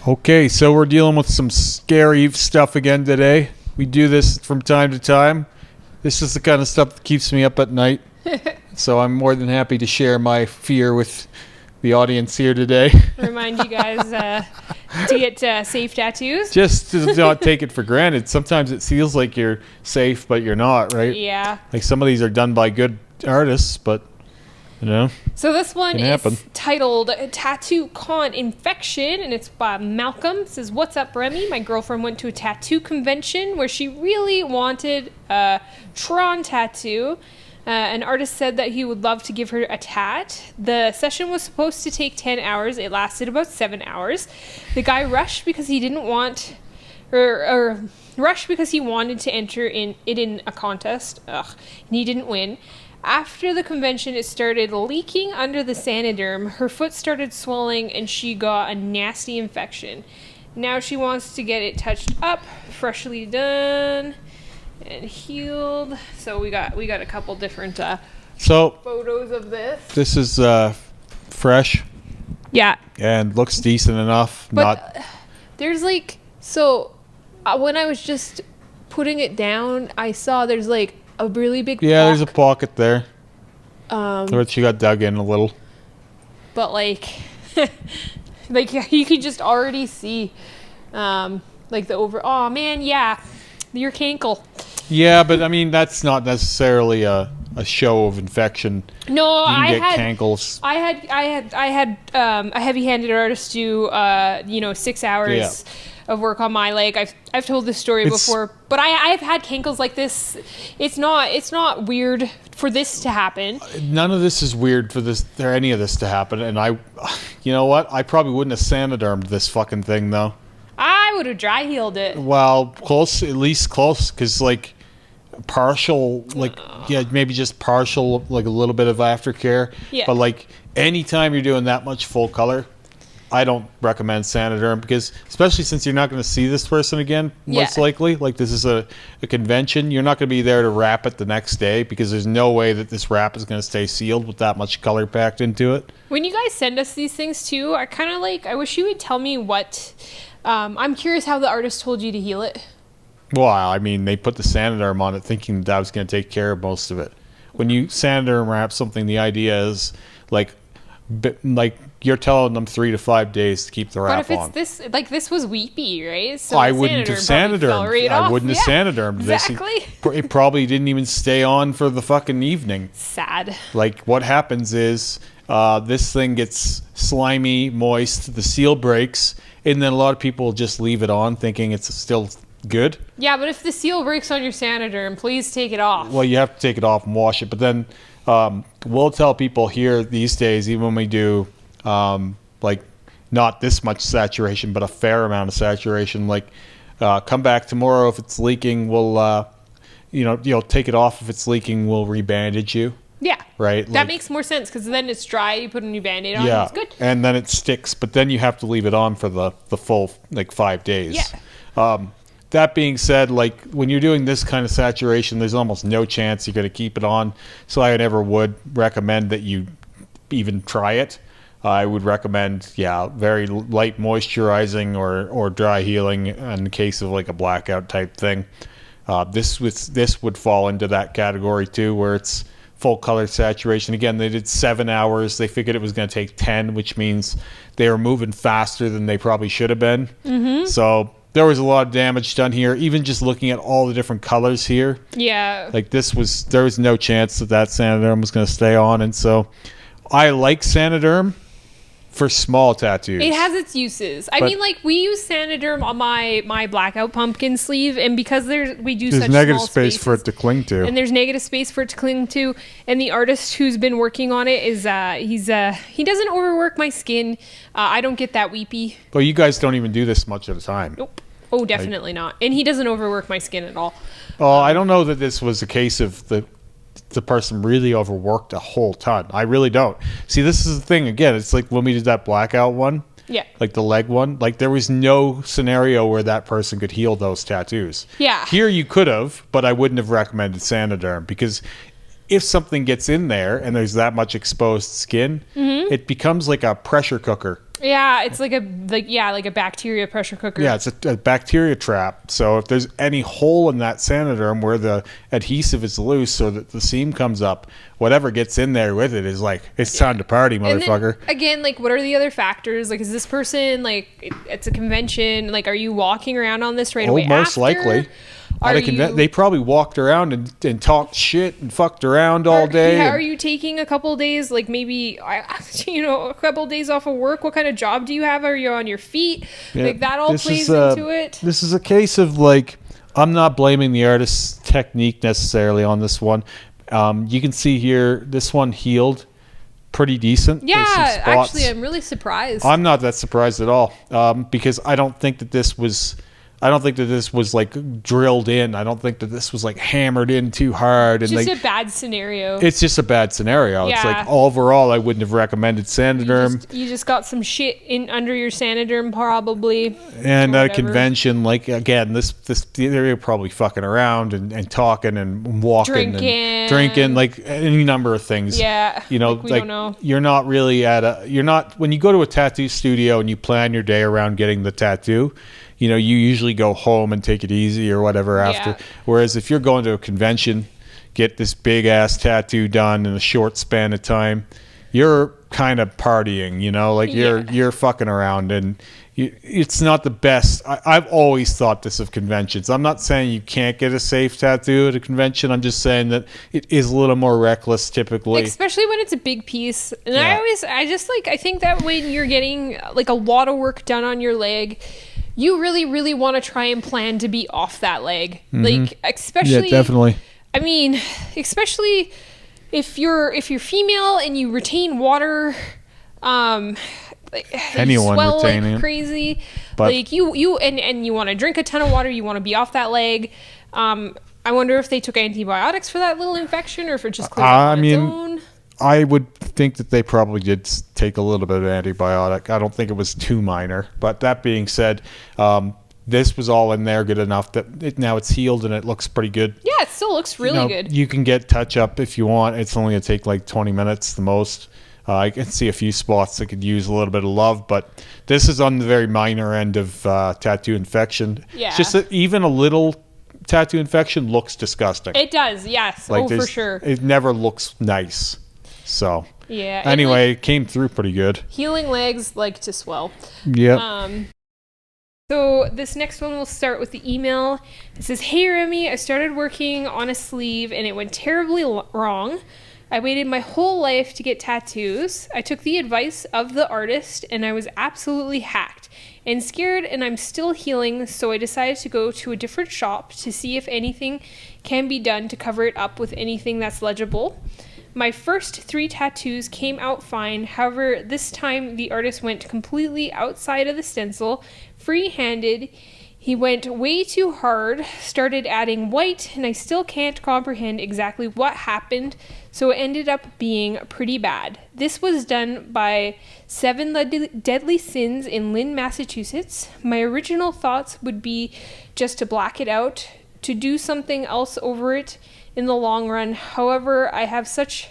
Okay, so we're dealing with some scary stuff again today. We do this from time to time. This is the kind of stuff that keeps me up at night. So I'm more than happy to share my fear with the audience here today. Remind you guys to get safe tattoos. Just to not take it for granted. Sometimes it feels like you're safe, but you're not, right? Yeah. Like some of these are done by good artists, but, you know. So this one is titled Tattoo Con Infection, and it's by Malcolm. It says, "What's up, Remy? My girlfriend went to a tattoo convention where she really wanted a Tron tattoo. An artist said that he would love to give her a tat. The session was supposed to take 10 hours. It lasted about 7 hours. The guy rushed because he didn't want, or rushed because he wanted to enter in a contest. And he didn't win. After the convention, it started leaking under the Sanoderm. Her foot started swelling, and she got a nasty infection. Now she wants to get it touched up, freshly done and healed." So we got a couple different photos of this. This is fresh. Yeah. And looks decent enough. But there's when I was just putting it down, I saw there's like a really big there's a pocket there. But she got dug in a little. But like you could just already see oh man, yeah. Your cankle. Yeah, but I mean that's not necessarily a show of infection. No, you can get cankles. I had a heavy-handed artist do 6 hours of work on my leg. I've told this story before, but I've had cankles like this. It's not weird for this to happen. None of this is weird for any of this to happen, and you know what? I probably wouldn't have Sanodermed this fucking thing though. I would have dry healed it. Well, close, at least close, because like partial, maybe just partial, like a little bit of aftercare. Yeah. But like anytime you're doing that much full color, I don't recommend Sanoderm, because especially since you're not going to see this person again, most likely. Like this is a convention. You're not going to be there to wrap it the next day, because there's no way that this wrap is going to stay sealed with that much color packed into it. When you guys send us these things too, I wish you would tell me what. I'm curious how the artist told you to heal it. Well, I mean, they put the Sanoderm on it thinking that was going to take care of most of it. When you Sanoderm wrap something, the idea is like you're telling them 3 to 5 days to keep the wrap on. But if it's this was weepy, right? So I wouldn't have Sanodermed. I wouldn't have Sanodermed this. Exactly. It probably didn't even stay on for the fucking evening. Sad. Like what happens is this thing gets slimy, moist, the seal breaks, and then a lot of people just leave it on thinking it's still good. Yeah, but if the seal breaks on your Sanoderm, please take it off. Well, you have to take it off and wash it. But then we'll tell people here these days, even when we do not this much saturation, but a fair amount of saturation, come back tomorrow if it's leaking. We'll take it off if it's leaking. We'll rebandage you. Yeah. Right. That makes more sense, because then it's dry. You put a new Band-Aid on. Yeah. It's good. And then it sticks, but then you have to leave it on for the full 5 days. Yeah. That being said, when you're doing this kind of saturation, there's almost no chance you're going to keep it on. So I never would recommend that you even try it. I would recommend, very light moisturizing or dry healing in the case of a blackout type thing. This would fall into that category too, where it's full color saturation. Again, they did 7 hours. They figured it was going to take 10, which means they were moving faster than they probably should have been. Mm-hmm. So there was a lot of damage done here. Even just looking at all the different colors here. Yeah. There was no chance that Sanoderm was going to stay on. And so I like Sanoderm for small tattoos. It has its uses. I mean, we use Sanoderm on my blackout pumpkin sleeve, and because we do such negative small space spaces, for it to cling to, and there's negative space for it to cling to, and the artist who's been working on it is he doesn't overwork my skin. I don't get that weepy. But you guys don't even do this much at a time. Nope. Oh, definitely not. And he doesn't overwork my skin at all. Oh, I don't know that this was a case of the person really overworked a whole ton. I really don't. See, this is the thing. Again, it's like when we did that blackout one. Yeah. Like the leg one. There was no scenario where that person could heal those tattoos. Yeah. Here you could have, but I wouldn't have recommended Sanoderm, because if something gets in there and there's that much exposed skin, it becomes like a pressure cooker. Yeah, it's like a bacteria pressure cooker. Yeah, it's a bacteria trap. So if there's any hole in that Saniderm where the adhesive is loose so that the seam comes up, whatever gets in there with it is like, it's time to party, motherfucker. And then, again, like, what are the other factors? Like, is this person, like, it's a convention, like, are you walking around on this right away most after? likely. They probably walked around and talked shit and fucked around all day. Yeah, are you taking a couple days, like maybe, a couple days off of work? What kind of job do you have? Are you on your feet? Yeah, like that all plays into it. This is a case of like, I'm not blaming the artist's technique necessarily on this one. You can see here, this one healed pretty decent. Yeah, actually, I'm really surprised. I'm not that surprised at all because I don't think that this was like drilled in. I don't think that this was like hammered in too hard. It's and just a bad scenario. It's just a bad scenario. Yeah. It's like overall, I wouldn't have recommended Saniderm. You just got some shit in under your Saniderm probably. And at a convention, like again, they're probably fucking around and talking and walking and drinking, like any number of things. Yeah, we don't know. You're not really when you go to a tattoo studio and you plan your day around getting the tattoo. You usually go home and take it easy or whatever after. Yeah. Whereas if you're going to a convention, get this big ass tattoo done in a short span of time, you're kind of partying, you're fucking around and it's not the best. I've always thought this of conventions. I'm not saying you can't get a safe tattoo at a convention. I'm just saying that it is a little more reckless typically. Especially when it's a big piece. And yeah. I think that when you're getting like a lot of work done on your leg, you really, really want to try and plan to be off that leg. Mm-hmm. Like, especially... Yeah, definitely. I mean, especially if you're female and you retain water, anyone you swell retaining like crazy. But like you want to drink a ton of water, you want to be off that leg. I wonder if they took antibiotics for that little infection or if it just cleared up on its own. I would think that they probably did take a little bit of antibiotic. I don't think it was too minor. But that being said, this was all in there good enough that now it's healed and it looks pretty good. Yeah, it still looks really good. You can get touch-up if you want. It's only going to take like 20 minutes the most. I can see a few spots that could use a little bit of love, but this is on the very minor end of tattoo infection. Yeah. It's just that even a little tattoo infection looks disgusting. It does, yes. For sure. It never looks nice. So yeah. Anyway, it came through pretty good. Healing legs like to swell. Yeah. So this next one will start with the email. It says, "Hey Remy, I started working on a sleeve and it went terribly wrong. I waited my whole life to get tattoos. I took the advice of the artist and I was absolutely hacked and scared, and I'm still healing, so I decided to go to a different shop to see if anything can be done to cover it up with anything that's legible. My first 3 tattoos came out fine. However, this time the artist went completely outside of the stencil, free-handed. He went way too hard, started adding white, and I still can't comprehend exactly what happened, so it ended up being pretty bad. This was done by 7 Deadly Sins in Lynn, Massachusetts. My original thoughts would be just to black it out, to do something else over it in the long run. However, I have such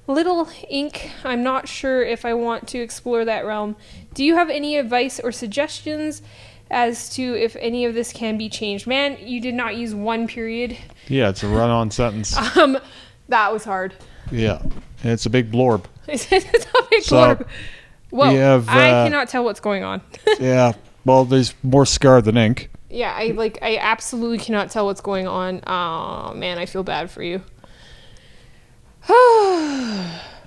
little ink, I'm not sure if I want to explore that realm. Do you have any advice or suggestions as to if any of this can be changed?" Man, you did not use one period. Yeah, it's a run-on sentence. That was hard. Yeah, and it's a big blorb. It's a big blorb. Well, I cannot tell what's going on. Yeah, well, there's more scar than ink. Yeah, I absolutely cannot tell what's going on. Oh, man, I feel bad for you.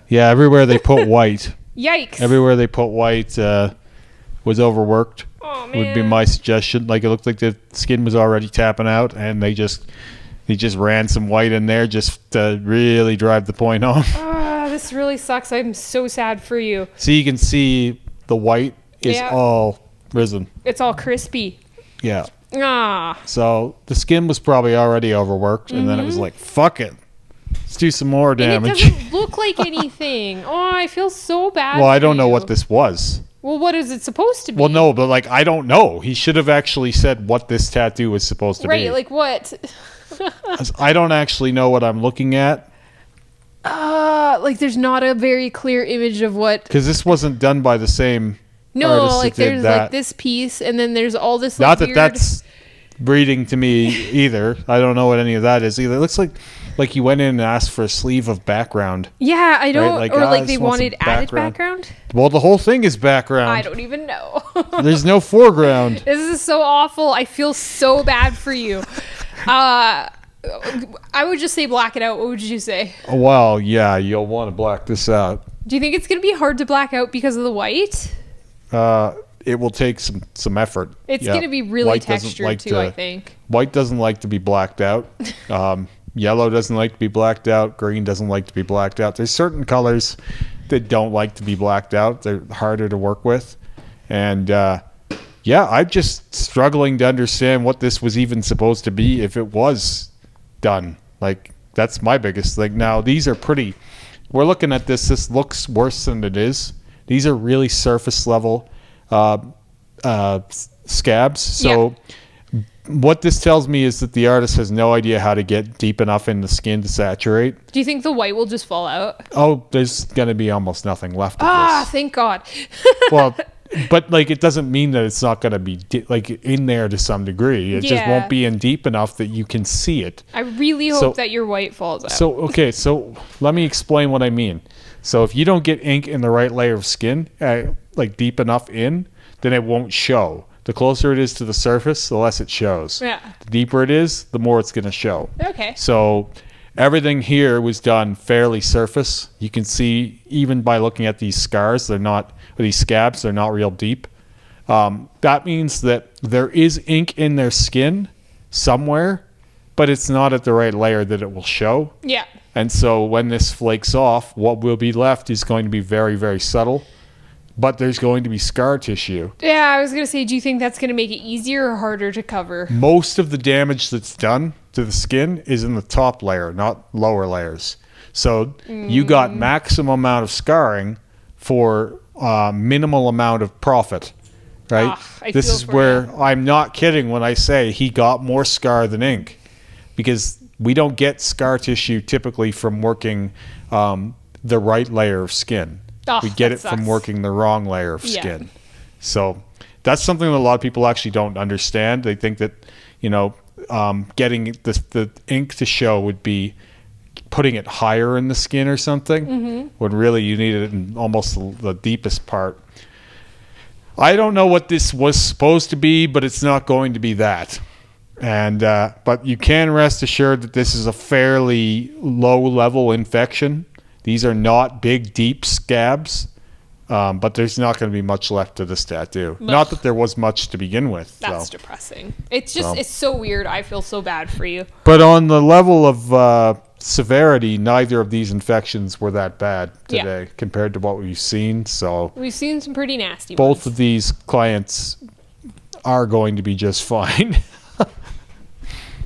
Yeah, everywhere they put white. Yikes. Everywhere they put white was overworked. Oh, man. Would be my suggestion. Like, it looked like the skin was already tapping out, and they just ran some white in there just to really drive the point home. This really sucks. I'm so sad for you. So you can see the white is all risen. It's all crispy. Yeah. Ah. So the skin was probably already overworked, and then it was like, fuck it. Let's do some more damage. And it doesn't look like anything. Oh, I feel so bad. Well, I don't know what this was. Well, what is it supposed to be? Well, no, but like, I don't know. He should have actually said what this tattoo was supposed to be. Right, like what? I don't actually know what I'm looking at. Like there's not a very clear image of what. Because this wasn't done by the same No, artists like that did there's that. like this piece, and then there's all this. Not that weird... that's breeding to me either. I don't know what any of that is either. It looks like he went in and asked for a sleeve of background. Yeah, I don't. Right? Or like I they just want some wanted added background. Well, the whole thing is background. I don't even know. There's no foreground. This is so awful. I feel so bad for you. I would just say black it out. What would you say? Well, yeah, you'll want to black this out. Do you think it's going to be hard to black out because of the white? It will take some effort. It's going to be really White doesn't textured like too, I think. White doesn't like to be blacked out. Yellow doesn't like to be blacked out. Green doesn't like to be blacked out. There's certain colors that don't like to be blacked out. They're harder to work with. And yeah, I'm just struggling to understand what this was even supposed to be if it was done. Like, that's my biggest thing. Now, these are pretty... We're looking at this. This looks worse than it is. These are really surface level scabs. So what this tells me is that the artist has no idea how to get deep enough in the skin to saturate. Do you think the white will just fall out? Oh, there's going to be almost nothing left of this. Thank God. Well, but like it doesn't mean that it's not going to be like in there to some degree. It just won't be in deep enough that you can see it. I really hope that your white falls out. So let me explain what I mean. So if you don't get ink in the right layer of skin, like deep enough in, then it won't show. The closer it is to the surface, the less it shows. Yeah. The deeper it is, the more it's going to show. Okay. So everything here was done fairly surface. You can see even by looking at these scars, these scabs, they're not real deep. That means that there is ink in their skin somewhere, but it's not at the right layer that it will show. Yeah. And so when this flakes off, what will be left is going to be very, very subtle, but there's going to be scar tissue. Yeah, I was going to say, do you think that's going to make it easier or harder to cover? Most of the damage that's done to the skin is in the top layer, not lower layers. So you got maximum amount of scarring for minimal amount of profit, right? This is where I'm not kidding when I say he got more scar than ink, because we don't get scar tissue typically from working the right layer of skin. We get it from working the wrong layer of skin. So that's something that a lot of people actually don't understand. They think that, getting the ink to show would be putting it higher in the skin or something, when really you need it in almost the deepest part. I don't know what this was supposed to be, but it's not going to be that. And but you can rest assured that this is a fairly low-level infection. These are not big, deep scabs, but there's not going to be much left to this tattoo. Not that there was much to begin with. That's depressing. It's just, it's so weird. I feel so bad for you. But on the level of severity, neither of these infections were that bad today compared to what we've seen. So we've seen some pretty nasty both ones. of these clients are going to be just fine.